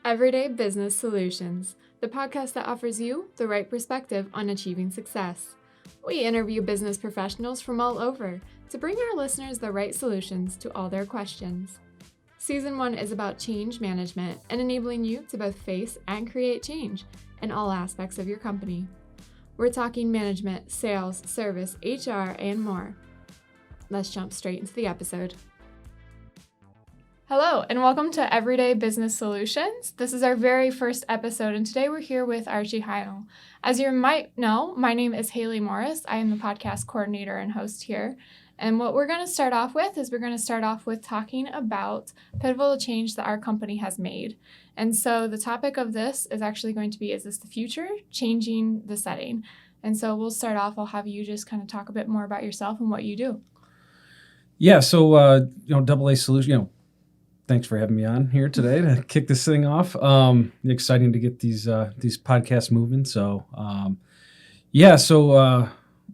Everyday Business Solutions, the podcast that offers you the right perspective on achieving success. We interview business professionals from all over to bring our listeners the right solutions to all their questions. Season 1 is about change management and enabling you to both face and create change in all aspects of your company. We're talking management, sales, service, HR, and more. Let's jump straight into the episode. Hello, and welcome to Everyday Business Solutions. This is our very first episode, and today we're here with Archie Heinl. As you might know, my name is Haley Morris. I am the podcast coordinator and host here. And what we're going to start off with is talking about pivotal change that our company has made. And so the topic of this is actually going to be, is this the future? Changing the setting. And so we'll start off, I'll have you just kind of talk a bit more about yourself and what you do. Yeah, so, AA Solution, thanks for having me on here today to kick this thing off. Exciting to get these podcasts moving. So,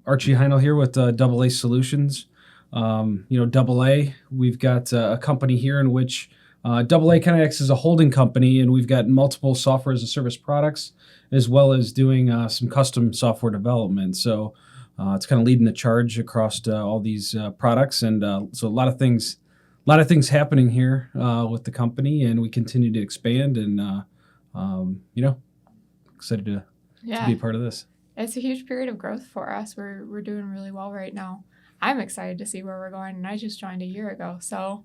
Archie Heinl here with AA Solutions. AA, we've got a company here in which AA kind of acts as a holding company, and we've got multiple software as a service products, as well as doing some custom software development. So it's kind of leading the charge across all these products, and so a lot of things happening here with the company, and we continue to expand, and excited to be a part of this. It's a huge period of growth for us. We're doing really well right now. I'm excited to see where we're going, and I just joined a year ago. So,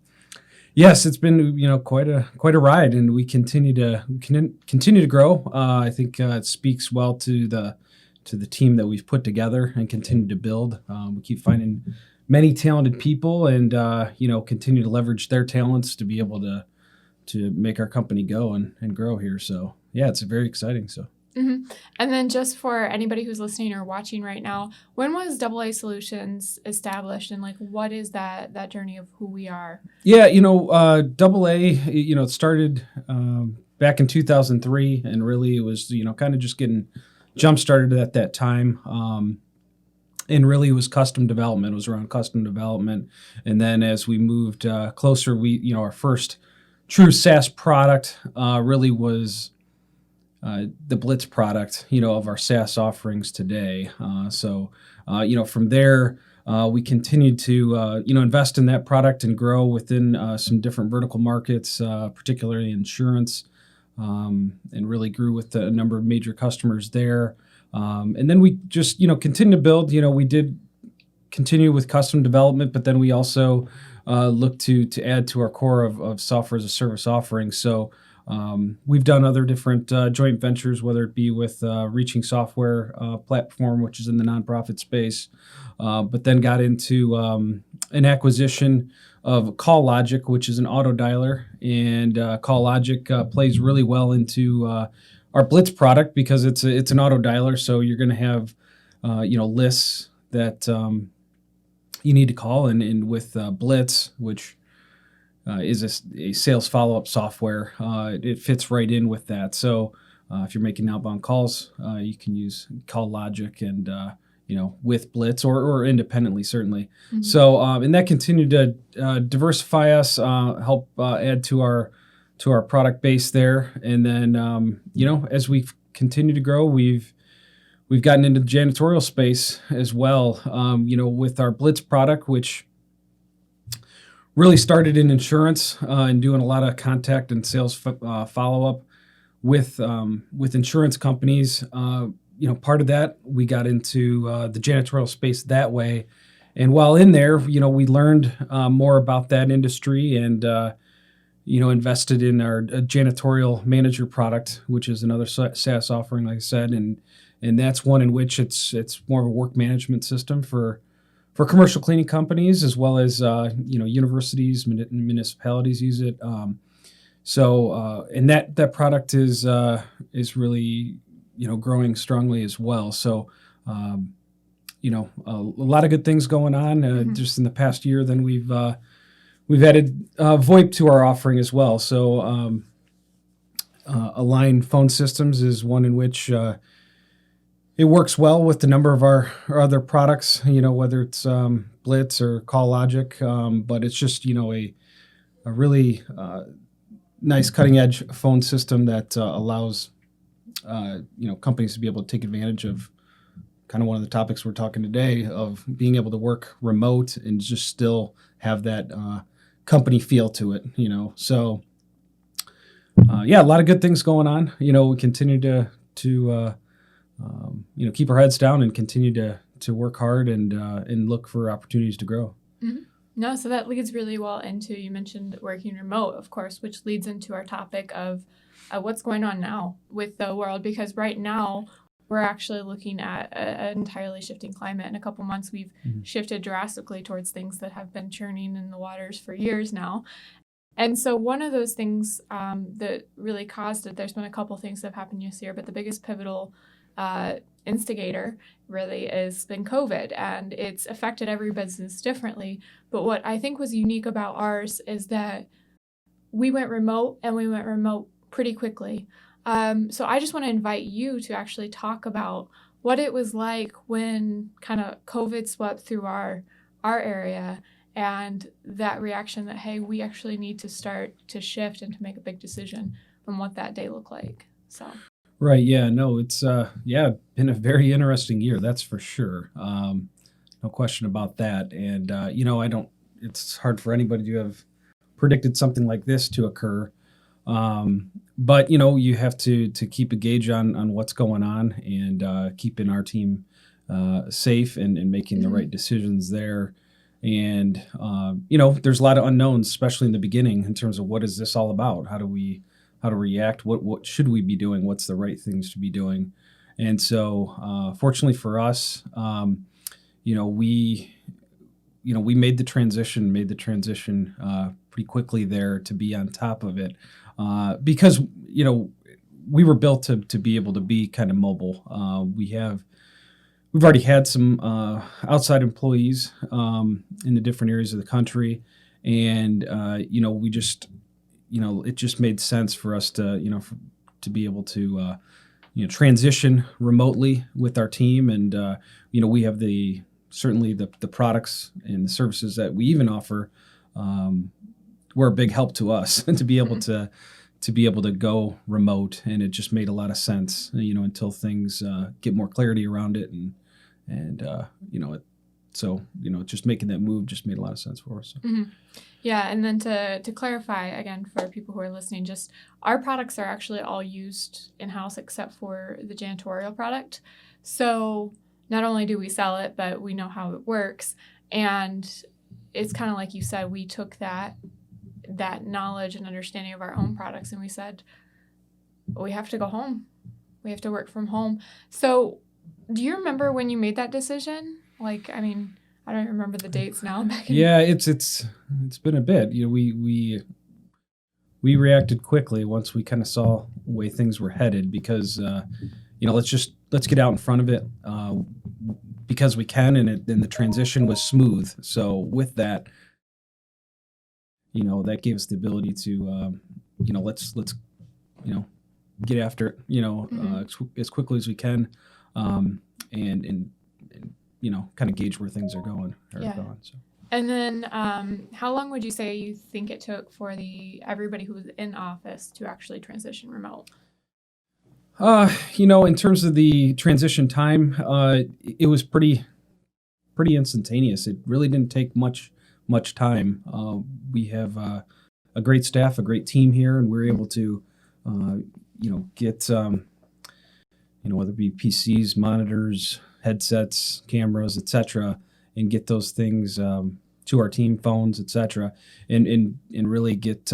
yes, it's been quite a ride, and we continue to grow. I think it speaks well to the team that we've put together and continue to build. We keep finding many talented people, and continue to leverage their talents to be able to make our company go and grow here. So yeah, it's very exciting. So. Mm-hmm. And then just for anybody who's listening or watching right now, when was AA Solutions established, and what is that journey of who we are? Yeah, AA, it started back in 2003, and really it was kind of just getting jump started at that time. And really it was custom development. It was around custom development. And then as we moved closer, our first true SaaS product really was the Blitz product, of our SaaS offerings today. From there, we continued to, invest in that product and grow within some different vertical markets, particularly insurance, and really grew with a number of major customers there. And then we just, continue to build. We did continue with custom development, but then we also looked to add to our core of software as a service offerings. So we've done other different joint ventures, whether it be with Reaching Software platform, which is in the nonprofit space, but then got into an acquisition of CallLogic, which is an auto dialer, and CallLogic plays really well into our Blitz product because it's an auto dialer. So you're going to have lists that you need to call, and with Blitz, which is a sales follow-up software, it fits right in with that. So if you're making outbound calls, you can use CallLogic and with Blitz or independently, certainly. Mm-hmm. So and that continued to diversify us, help add to our product base there. And then as we've continued to grow, we've gotten into the janitorial space as well. With our Blitz product, which really started in insurance and doing a lot of contact and sales follow-up with insurance companies. Part of that, we got into the janitorial space that way. And while in there, we learned more about that industry and, invested in our janitorial manager product, which is another SaaS offering, like I said. And that's one in which it's more of a work management system for commercial cleaning companies, as well as universities, municipalities use it. And that product is really growing strongly as well. So a lot of good things going on just in the past year. Then we've added VoIP to our offering as well. So Align Phone Systems is one in which it works well with the number of our other products, whether it's Blitz or CallLogic, but it's just, a really nice cutting edge phone system that allows companies to be able to take advantage of kind of one of the topics we're talking today, of being able to work remote and just still have that company feel to it. So a lot of good things going on. We continue to keep our heads down and continue to work hard and look for opportunities to grow. Mm-hmm. No, so that leads really well into, you mentioned working remote, of course, which leads into our topic of what's going on now with the world, because right now we're actually looking at an entirely shifting climate. In a couple months, we've shifted drastically towards things that have been churning in the waters for years now. And so one of those things that really caused it, there's been a couple things that have happened this year, but the biggest pivotal instigator really has been COVID, and it's affected every business differently. But what I think was unique about ours is that we went remote, and we went remote pretty quickly. So I just want to invite you to actually talk about what it was like when kind of COVID swept through our area, and that reaction that, hey, we actually need to start to shift and to make a big decision, and what that day looked like. So. Right. Yeah. No, it's been a very interesting year. That's for sure. No question about that. And it's hard for anybody to have predicted something like this to occur. But you have to keep a gauge on what's going on, and keeping our team safe and making the right decisions there. And there's a lot of unknowns, especially in the beginning, in terms of what is this all about? How to react? What should we be doing? What's the right things to be doing? And so, fortunately for us, we made the transition pretty quickly there to be on top of it, because we were built to be able to be kind of mobile. We've already had some outside employees in the different areas of the country, and we just it just made sense for us to to be able to transition remotely with our team, and we have certainly the products and the services that we even offer were a big help to us to be able to go remote, and it just made a lot of sense until things get more clarity around it, just making that move just made a lot of sense for us. So. Mm-hmm. Yeah, and then to clarify again for people who are listening, just our products are actually all used in-house except for the janitorial product. So not only do we sell it, but we know how it works. And it's kind of like you said, we took that knowledge and understanding of our own products, and we said, we have to go home. We have to work from home. So do you remember when you made that decision? I don't remember the dates now. It's been a bit. We reacted quickly once we kind of saw the way things were headed, because let's get out in front of it because we can, and the transition was smooth. So with that, that gave us the ability to let's get after it as quickly as we can, and kind of gauge where things are going. So. And then how long would you say you think it took for everybody who was in office to actually transition remote? In terms of the transition time, it was pretty instantaneous. It really didn't take much time. We have a great staff, a great team here, and we're able to get whether it be PCs, monitors, headsets, cameras, etc., and get those things to our team, phones, etc., and really get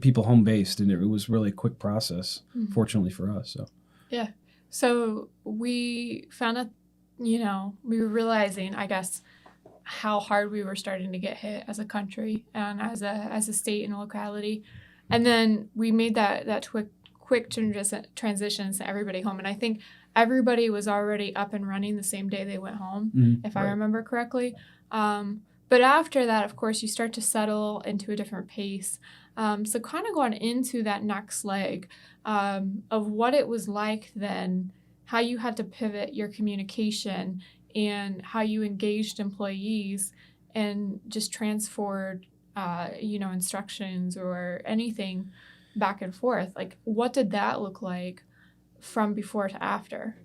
people home based. And it was really a quick process, fortunately for us. So yeah, so we found out, we were realizing, I guess, how hard we were starting to get hit as a country and as a state and locality, and then we made that quick transition to everybody home. And I think everybody was already up and running the same day they went home, if I remember correctly. But after that, of course, you start to settle into a different pace. So kind of going into that next leg of what it was like then, how you had to pivot your communication and how you engaged employees and just transferred instructions or anything back and forth. Like, what did that look like from before to after?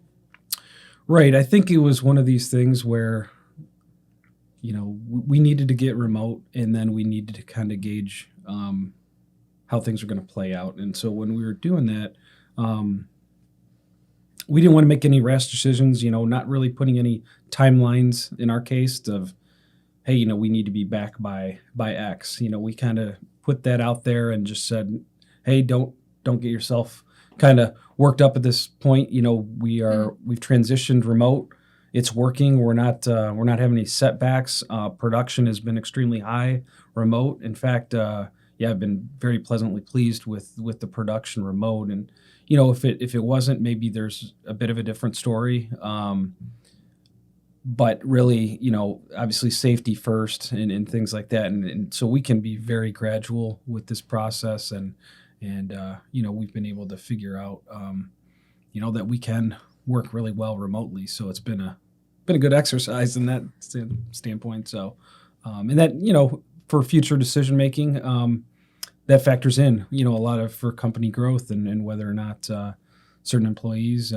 Right. I think it was one of these things where, we needed to get remote, and then we needed to kind of gauge how things are going to play out. And so when we were doing that, we didn't want to make any rash decisions, not really putting any timelines in our case of, hey, we need to be back by X. We kind of put that out there and just said, hey, don't get yourself kind of worked up at this point. We've transitioned remote. It's working. We're not having any setbacks. Production has been extremely high remote. In fact, I've been very pleasantly pleased with the production remote. And if it wasn't, maybe there's a bit of a different story. But really, obviously safety first and things like that. And so we can be very gradual with this process. And we've been able to figure out, that we can work really well remotely. So it's been a good exercise in that standpoint. So, and that, for future decision making, that factors in, a lot of for company growth and whether or not certain employees,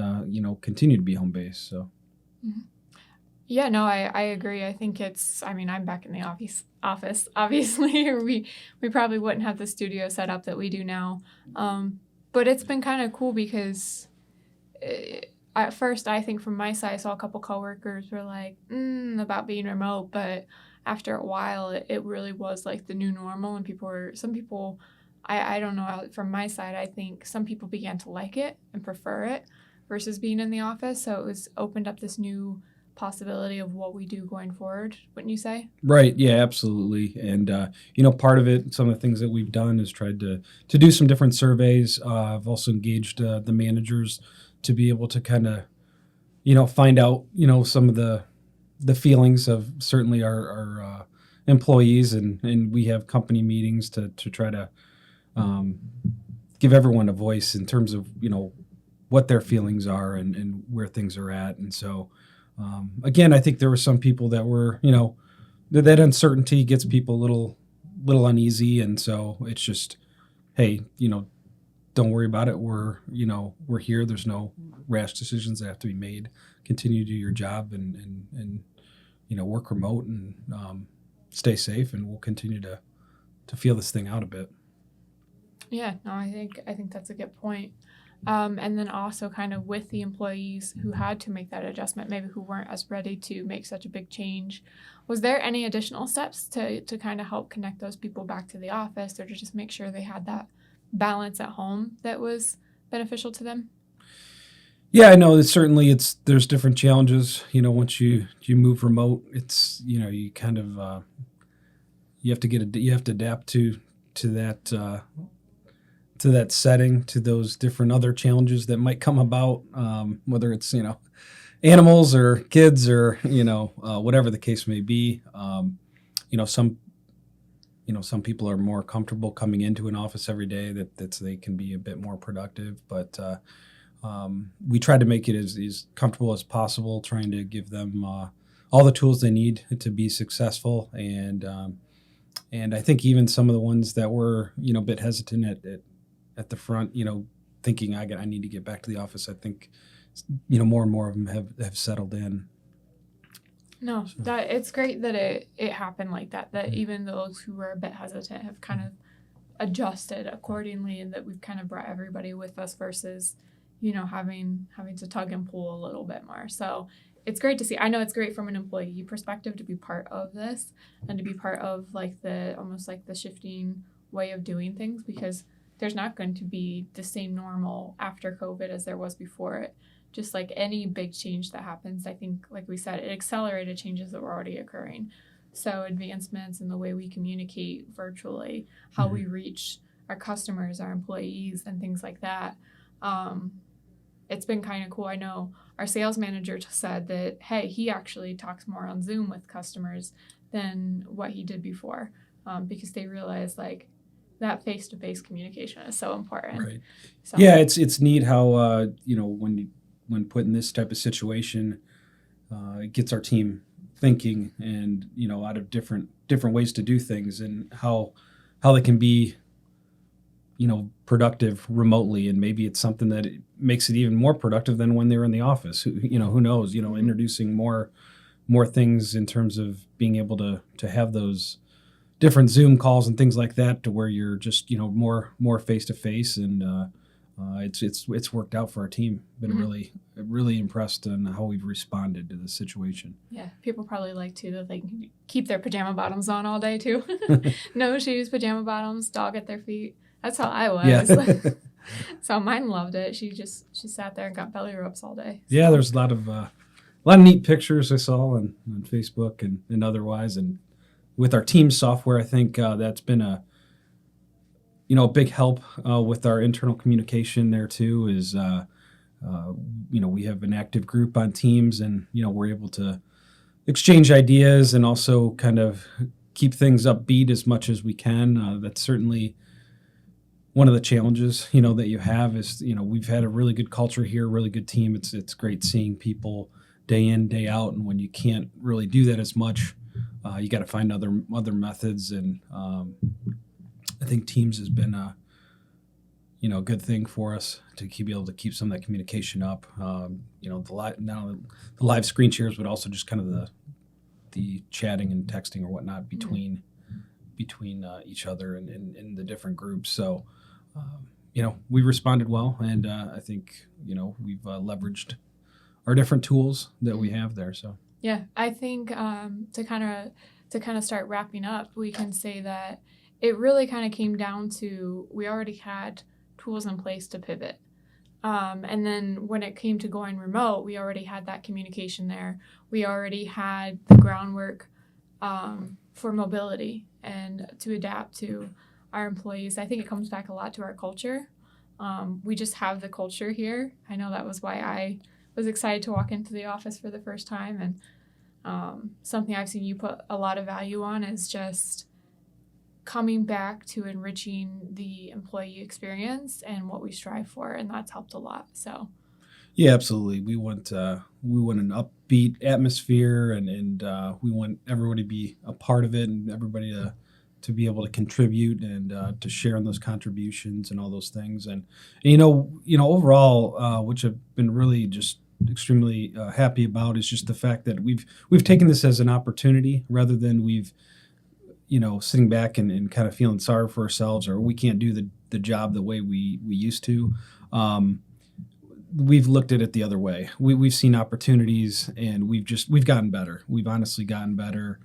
continue to be home based. So. Mm-hmm. Yeah, no, I agree. I think I'm back in the office, obviously, or we probably wouldn't have the studio set up that we do now. But it's been kind of cool because at first, I think from my side, I saw a couple coworkers were like, about being remote. But after a while, it really was like the new normal. And some people, I don't know, from my side, I think some people began to like it and prefer it versus being in the office. So it was opened up this new possibility of what we do going forward, wouldn't you say? Right. Yeah, absolutely. And, part of it, some of the things that we've done is tried to do some different surveys. I've also engaged the managers to be able to kind of, find out, some of the feelings of certainly our employees. And we have company meetings to try to give everyone a voice in terms of, what their feelings are and where things are at. And so, again, I think there were some people that were, that uncertainty gets people a little uneasy. And so it's just, hey, don't worry about it. We're here. There's no rash decisions that have to be made. Continue to do your job and work remote and stay safe. And we'll continue to feel this thing out a bit. Yeah, no, I think that's a good point. And then also kind of with the employees who had to make that adjustment, maybe who weren't as ready to make such a big change, was there any additional steps to kind of help connect those people back to the office or to just make sure they had that balance at home that was beneficial to them? Yeah, I know that certainly there's different challenges. Once you move remote, it's, you kind of, you have to adapt to that, to that setting, to those different other challenges that might come about, whether it's, animals or kids or, whatever the case may be. Some people are more comfortable coming into an office every day that they can be a bit more productive, but we try to make it as comfortable as possible, trying to give them all the tools they need to be successful. And I think even some of the ones that were, a bit hesitant at the front, thinking I need to get back to the office. I think, more and more of them have settled in. No, that it's great that it happened like that. That even those who were a bit hesitant have kind of adjusted accordingly, and that we've kind of brought everybody with us versus, having to tug and pull a little bit more. So it's great to see. I know it's great from an employee perspective to be part of this and to be part of almost like the shifting way of doing things, because there's not going to be the same normal after COVID as there was before it. Just like any big change that happens, I think, like we said, it accelerated changes that were already occurring. So advancements in the way we communicate virtually, how we reach our customers, our employees, and things like that. It's been kind of cool. I know our sales manager said that, hey, he actually talks more on Zoom with customers than what he did before, because they realized that face-to-face communication is so important. Right. So, yeah, it's neat how when put in this type of situation, it gets our team thinking and, out of different ways to do things, and how they can be, productive remotely. And maybe it's something that it makes it even more productive than when they're in the office. Who knows, introducing more things in terms of being able to have those different Zoom calls and things like that, to where you're just, more face to face. And it's worked out for our team. Been really impressed on how we've responded to the situation. Yeah, people probably like too that they can keep their pajama bottoms on all day too. No shoes, pajama bottoms, dog at their feet. That's how I was. Yeah. So mine loved it. She sat there and got belly rubs all day. So. Yeah, there's a lot of neat pictures I saw on Facebook and otherwise. And with our team software, I think that's been a big help with our internal communication there too. Is we have an active group on Teams, and we're able to exchange ideas and also kind of keep things upbeat as much as we can. That's certainly one of the challenges that you have. Is we've had a really good culture here, really good team. It's great seeing people day in, day out, and when you can't really do that as much, you got to find other methods. And I think Teams has been a good thing for us to be able to keep some of that communication up. The live screen shares, but also just kind of the chatting and texting or whatnot between each other and the different groups. So we responded well, and I think we've leveraged our different tools that we have there. So yeah, I think to kind of start wrapping up, we can say that it really kind of came down to, we already had tools in place to pivot. And then when it came to going remote, we already had that communication there. We already had the groundwork for mobility and to adapt to our employees. I think it comes back a lot to our culture. We just have the culture here. I know that was why I was excited to walk into the office for the first time. And something I've seen you put a lot of value on is just coming back to enriching the employee experience and what we strive for, and that's helped a lot. So yeah, absolutely. We want an upbeat atmosphere, and we want everybody to be a part of it, and everybody to be able to contribute and to share in those contributions and all those things. And overall, which I've been really just extremely happy about, is just the fact that we've taken this as an opportunity, rather than we've sitting back and kind of feeling sorry for ourselves, or we can't do the job the way we used to. We've looked at it the other way. We've seen opportunities, and we've gotten better. We've honestly gotten better.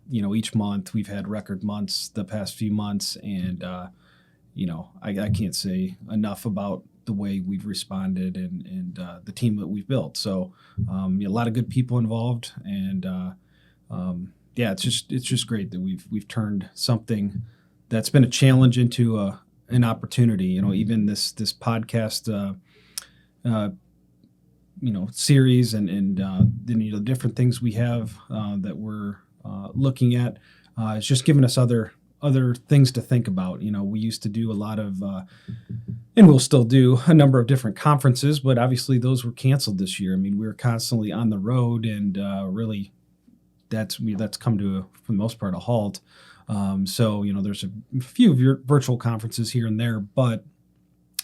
Each month we've had record months the past few months, and I can't say enough about the way we've responded and the team that we've built. So a lot of good people involved, and yeah, it's just great that we've turned something that's been a challenge into an opportunity. Even this podcast series and then different things we have that we're looking at. It's just given us other things to think about. We used to do a lot of, and we'll still do a number of different conferences, but obviously those were canceled this year. I mean, we were constantly on the road, and really that's come to, for the most part, a halt. So there's a few virtual conferences here and there, but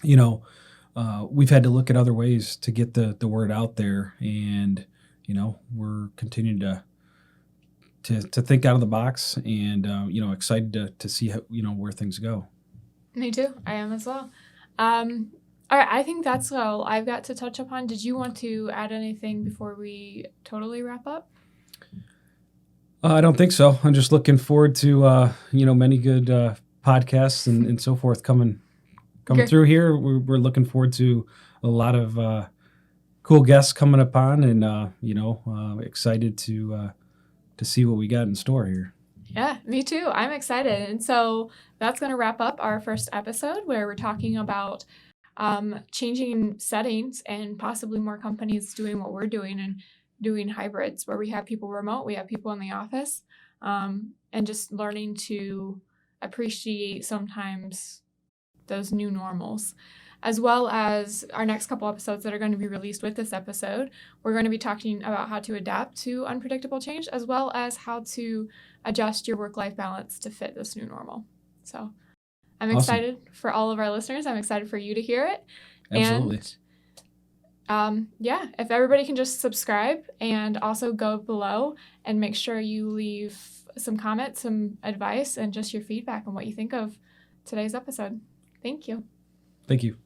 we've had to look at other ways to get the word out there, and we're continuing to think out of the box, and excited to see how, where things go. Me too. I am as well. All right, I think that's all I've got to touch upon. Did you want to add anything before we totally wrap up? I don't think so. I'm just looking forward to many good podcasts and so forth coming through here. We're looking forward to a lot of cool guests coming upon, and excited to see what we got in store here. Yeah, me too. I'm excited. And so that's going to wrap up our first episode, where we're talking about changing settings and possibly more companies doing what we're doing and doing hybrids, where we have people remote, we have people in the office, and just learning to appreciate sometimes those new normals. as well as our next couple episodes that are going to be released with this episode. We're going to be talking about how to adapt to unpredictable change, as well as how to adjust your work-life balance to fit this new normal. So I'm Awesome. excited for all of our listeners. I'm excited for you to hear it. Absolutely. And if everybody can just subscribe and also go below and make sure you leave some comments, some advice, and just your feedback on what you think of today's episode. Thank you. Thank you.